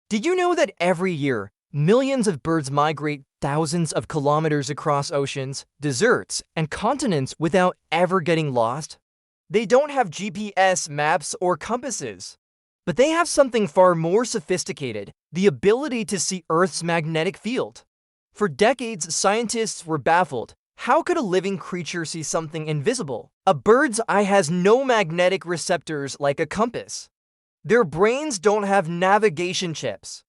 Did you know that every year, millions of birds migrate thousands of kilometers across oceans, deserts, and continents without ever getting lost? They don't have GPS maps or compasses, but they have something far more sophisticated: the ability to see Earth's magnetic field. For decades, scientists were baffled. How could a living creature see something invisible? A bird's eye has no magnetic receptors like a compass. Their brains don't have navigation chips.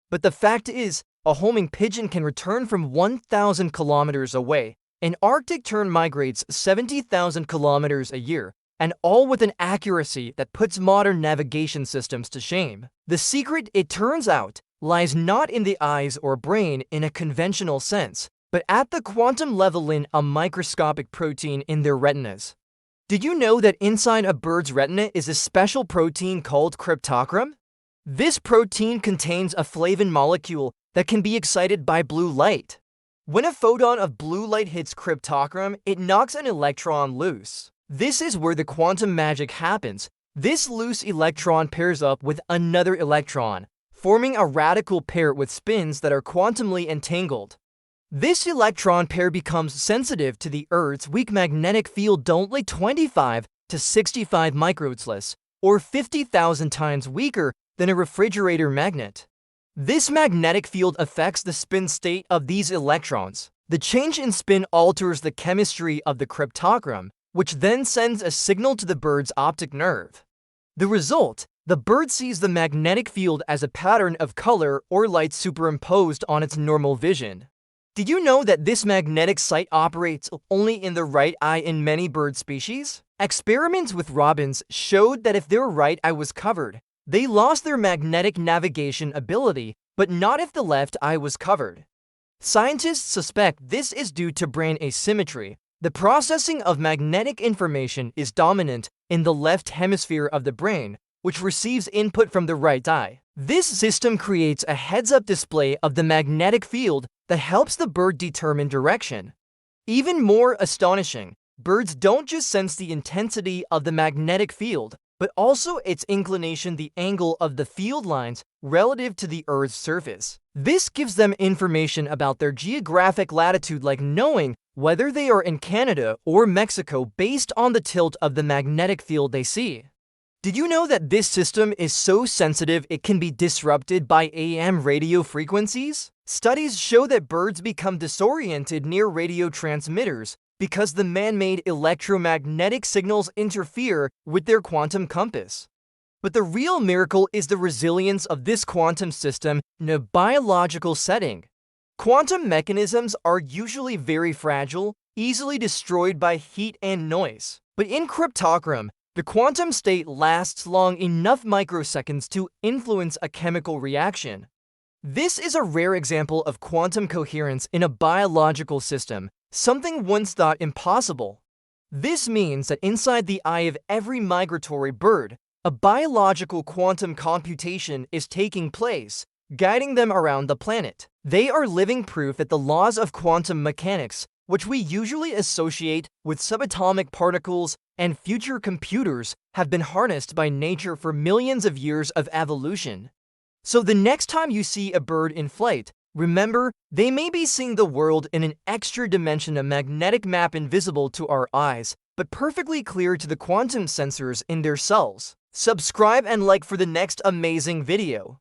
But the fact is, a homing pigeon can return from 1,000 kilometers away. An Arctic tern migrates 70,000 kilometers a year, and all with an accuracy that puts modern navigation systems to shame. The secret, it turns out, lies not in the eyes or brain in a conventional sense, but at the quantum level in a microscopic protein in their retinas. Did you know that inside a bird's retina is a special protein called cryptochrome? This protein contains a flavin molecule that can be excited by blue light. When a photon of blue light hits cryptochrome, it knocks an electron loose. This is where the quantum magic happens. This loose electron pairs up with another electron, forming a radical pair with spins that are quantumly entangled. This electron pair becomes sensitive to the Earth's weak magnetic field, only 25 to 65 microteslus, or 50,000 times weaker than a refrigerator magnet. This magnetic field affects the spin state of these electrons. The change in spin alters the chemistry of the cryptochrome, which then sends a signal to the bird's optic nerve. The result: the bird sees the magnetic field as a pattern of color or light superimposed on its normal vision. Did you know that this magnetic sight operates only in the right eye in many bird species? Experiments with robins showed that if their right eye was covered, they lost their magnetic navigation ability, but not if the left eye was covered. Scientists suspect this is due to brain asymmetry. The processing of magnetic information is dominant in the left hemisphere of the brain, which receives input from the right eye. This system creates a heads-up display of the magnetic field that helps the bird determine direction. Even more astonishing, birds don't just sense the intensity of the magnetic field, but also its inclination, the angle of the field lines relative to the Earth's surface. This gives them information about their geographic latitude, like knowing whether they are in Canada or Mexico based on the tilt of the magnetic field they see. Did you know that this system is so sensitive it can be disrupted by AM radio frequencies? Studies show that birds become disoriented near radio transmitters because the man-made electromagnetic signals interfere with their quantum compass. But the real miracle is the resilience of this quantum system in a biological setting. Quantum mechanisms are usually very fragile, easily destroyed by heat and noise. But in cryptochrome, the quantum state lasts long enough microseconds to influence a chemical reaction. This is a rare example of quantum coherence in a biological system, something once thought impossible. This means that inside the eye of every migratory bird, a biological quantum computation is taking place, guiding them around the planet. They are living proof that the laws of quantum mechanics, which we usually associate with subatomic particles and future computers, have been harnessed by nature for millions of years of evolution. So the next time you see a bird in flight, remember, they may be seeing the world in an extra dimension, a magnetic map invisible to our eyes, but perfectly clear to the quantum sensors in their cells. Subscribe and like for the next amazing video.